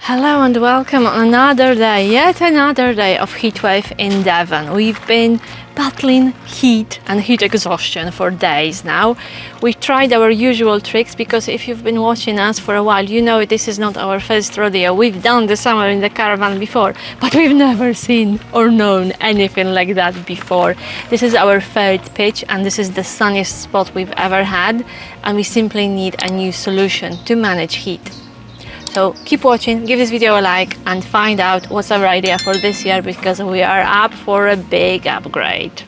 Hello and welcome on another day, yet another day of heatwave in Devon. We've been battling heat and heat exhaustion for days now. We tried our usual tricks because if you've been watching us for a while, you know this is not our first rodeo. We've done the summer in the caravan before, but we've never seen or known anything like that before. This is our third pitch and this is the sunniest spot we've ever had, and we simply need a new solution to manage heat. So keep watching, give this video a like and find out what's our idea for this year, because we are up for a big upgrade.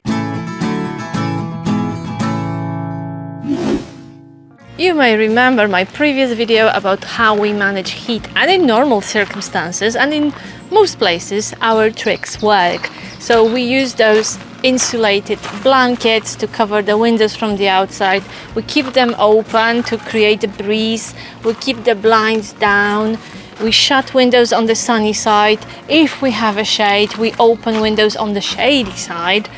You may remember my previous video about how we manage heat, and in normal circumstances and in most places our tricks work. So we use those insulated blankets to cover the windows from the outside. We keep them open to create a breeze. We keep the blinds down. We shut windows on the sunny side. If we have a shade, we open windows on the shady side.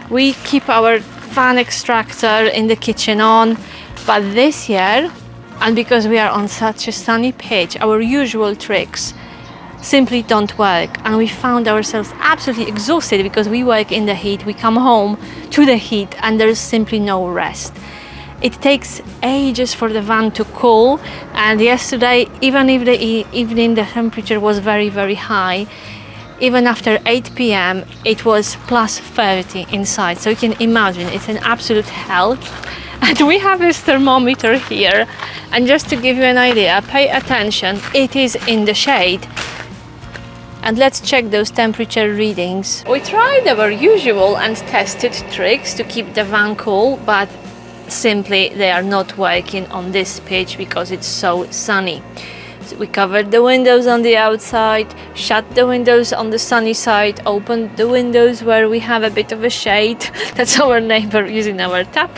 We keep our fan extractor in the kitchen on. But this year, and because we are on such a sunny pitch, our usual tricks simply don't work, and we found ourselves absolutely exhausted because we work in the heat, we come home to the heat and there's simply no rest. It takes ages for the van to cool, and yesterday, even if the evening the temperature was very high, even after 8 p.m. it was plus 30 inside, so you can imagine it's an absolute hell. And we have this thermometer here, and just to give you an idea, pay attention, it is in the shade. And let's check those temperature readings. We tried our usual and tested tricks to keep the van cool, but simply they are not working on this pitch because it's so sunny. So we covered the windows on the outside, shut the windows on the sunny side, opened the windows where we have a bit of a shade. That's our neighbor using our tap.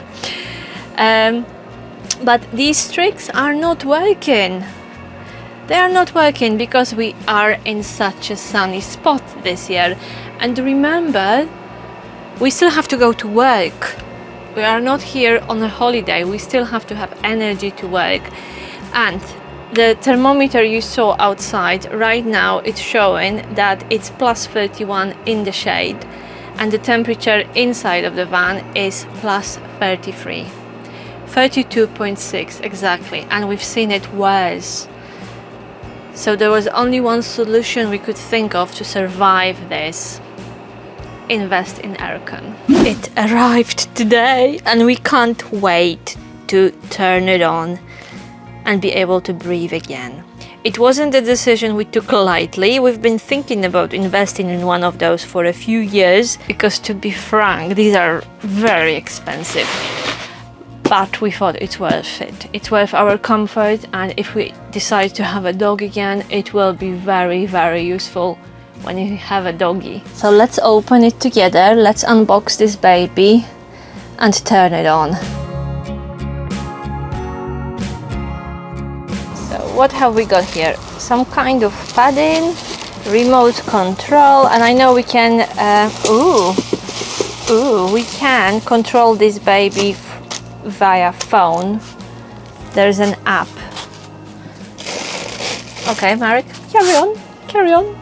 But these tricks are not working. They are not working because we are in such a sunny spot this year. And remember, we still have to go to work. We are not here on a holiday. We still have to have energy to work. And the thermometer you saw outside, right now it's showing that it's plus 31 in the shade. And the temperature inside of the van is plus 33. 32.6 exactly. And we've seen it worse. So there was only one solution we could think of to survive this: invest in aircon. It arrived today and we can't wait to turn it on and be able to breathe again. It wasn't a decision we took lightly. We've been thinking about investing in one of those for a few years because, to be frank, these are very expensive. But we thought it's worth it. It's worth our comfort, and if we decide to have a dog again, it will be very useful when you have a doggy. So let's open it together. Let's unbox this baby and turn it on. So what have we got here? Some kind of padding, remote control, and I know we can we can control this baby via phone. There's an app. Okay, Marek, carry on.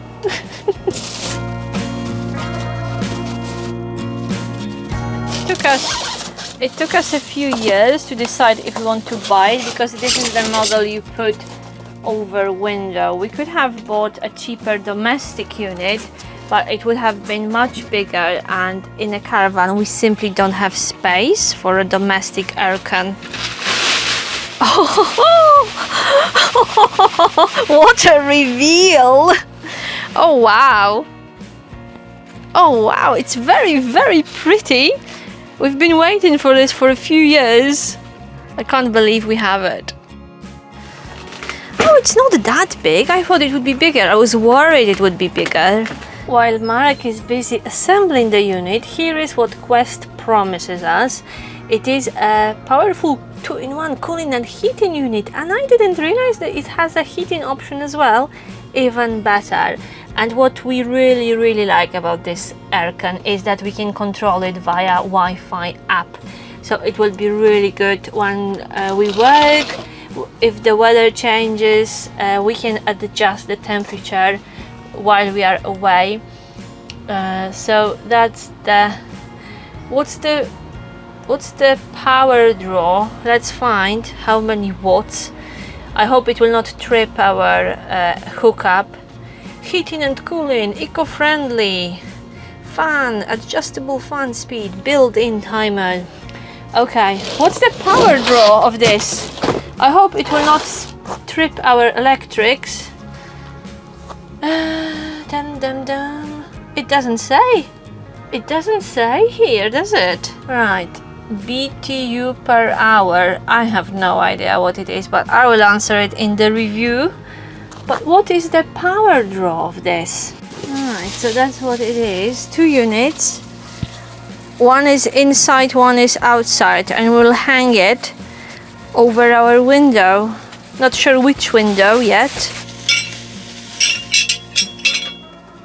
It took us a few years to decide if we want to buy it, because this is the model you put over window. We could have bought a cheaper domestic unit, but it would have been much bigger, and in a caravan we simply don't have space for a domestic aircon. Oh, what a reveal! Oh wow! Oh wow, it's very pretty. We've been waiting for this for a few years. I can't believe we have it. Oh, it's not that big. I thought it would be bigger. I was worried it would be bigger. While Marek is busy assembling the unit, here is what Quest promises us. It is a powerful 2-in-1 cooling and heating unit, and I didn't realize that it has a heating option as well. Even better. And what we really like about this aircon is that we can control it via Wi-Fi app. So it will be really good when we work. if the weather changes, we can adjust the temperature while we are away. So that's the what's the power draw. Let's find how many watts. I hope it will not trip our hookup. Heating and cooling, eco-friendly, fan, adjustable fan speed, built-in timer. Okay, what's the power draw of this? I hope it will not trip our electrics. Dum dum dum. It doesn't say. It doesn't say here, does it? Right. BTU per hour. I have no idea what it is, but I will answer it in the review. But what is the power draw of this? Right, so that's what it is. 2 units. One is inside, one is outside, and we'll hang it over our window. Not sure which window yet.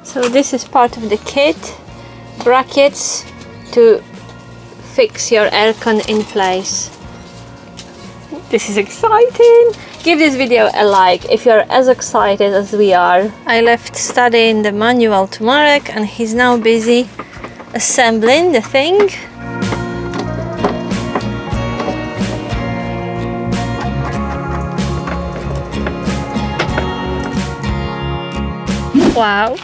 So this is part of the kit. Brackets to fix your aircon in place. This is exciting. Give this video a like if you're as excited as we are. I left studying the manual to Marek, and he's now busy assembling the thing. Wow.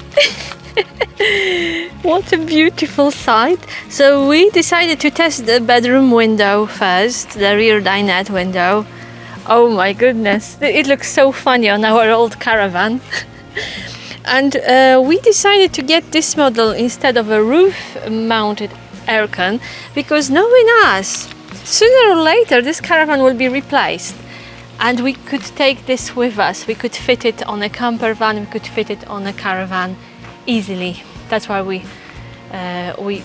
What a beautiful sight. So we decided to test the bedroom window first, the rear dinette window. Oh my goodness, it looks so funny on our old Caravan. And we decided to get this model instead of a roof-mounted aircon because, knowing us, sooner or later this Caravan will be replaced. And we could take this with us. We could fit it on a camper van, we could fit it on a Caravan easily. That's why we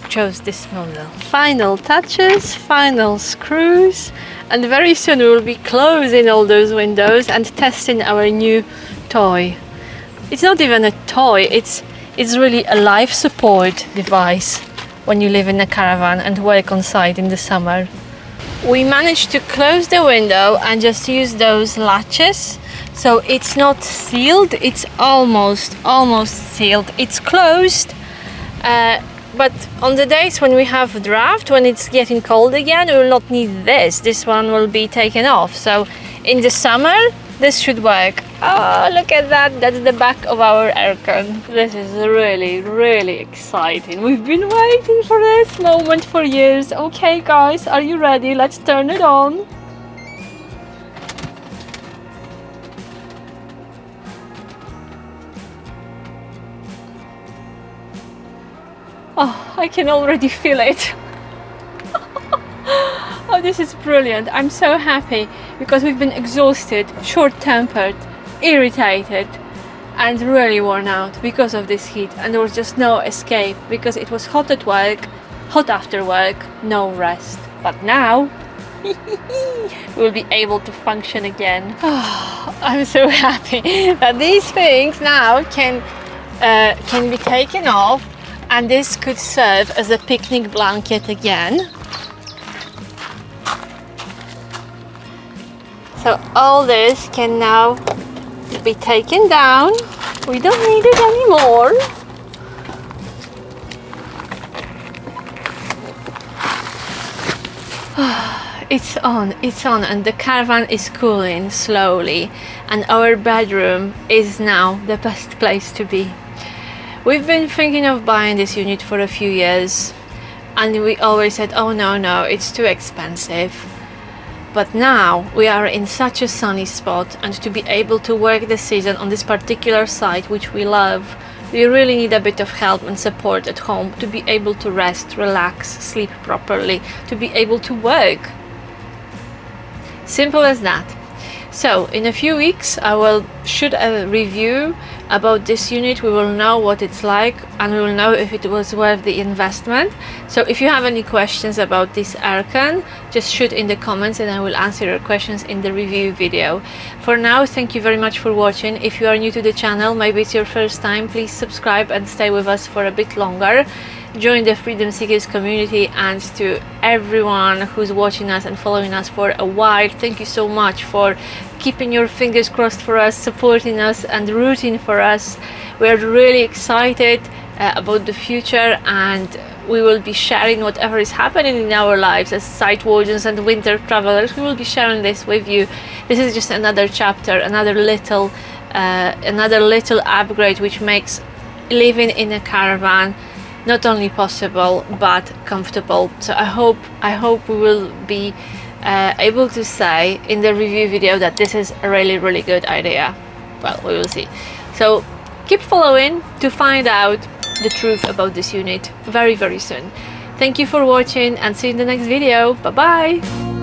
chose this model. Final touches, final screws, and very soon we will be closing all those windows and testing our new toy. It's not even a toy, it's really a life support device when you live in a caravan and work on site in the summer. We managed to close the window and just use those latches. So it's not sealed, it's almost sealed. It's closed, but on the days when we have draft, when it's getting cold again, we will not need this. This one will be taken off. So in the summer, this should work. Oh, look at that, that's the back of our aircon. This is really exciting. We've been waiting for this moment for years. Okay guys, are you ready? Let's turn it on. Oh, I can already feel it. Oh, this is brilliant. I'm so happy because we've been exhausted, short-tempered, irritated and really worn out because of this heat, and there was just no escape because it was hot at work, hot after work, no rest. But now we'll be able to function again. Oh, I'm so happy that these things now can be taken off, and this could serve as a picnic blanket again. So all this can now be taken down. We don't need it anymore. It's on, and the caravan is cooling slowly, and our bedroom is now the best place to be. We've been thinking of buying this unit for a few years, and we always said, oh no, it's too expensive. But now we are in such a sunny spot, and to be able to work the season on this particular site, which we love, we really need a bit of help and support at home to be able to rest, relax, sleep properly, to be able to work. Simple as that. So in a few weeks I will shoot a review about this unit. We will know what it's like, and we will know if it was worth the investment. So if you have any questions about this aircon, just shoot in the comments and I will answer your questions in the review video. For now, thank you very much for watching. If you are new to the channel, maybe it's your first time, please subscribe and stay with us for a bit longer. join the Freedom Seekers community, and to everyone who's watching us and following us for a while, thank you so much for keeping your fingers crossed for us, supporting us and rooting for us. We're really excited about the future, and we will be sharing whatever is happening in our lives as sight wardens and winter travelers. We will be sharing this with you. This is just another chapter, another little upgrade which makes living in a caravan not only possible but comfortable. So I hope we will be able to say in the review video that this is a really good idea. Well, we will see. So keep following to find out the truth about this unit very soon. Thank you for watching, and see you in the next video. Bye bye.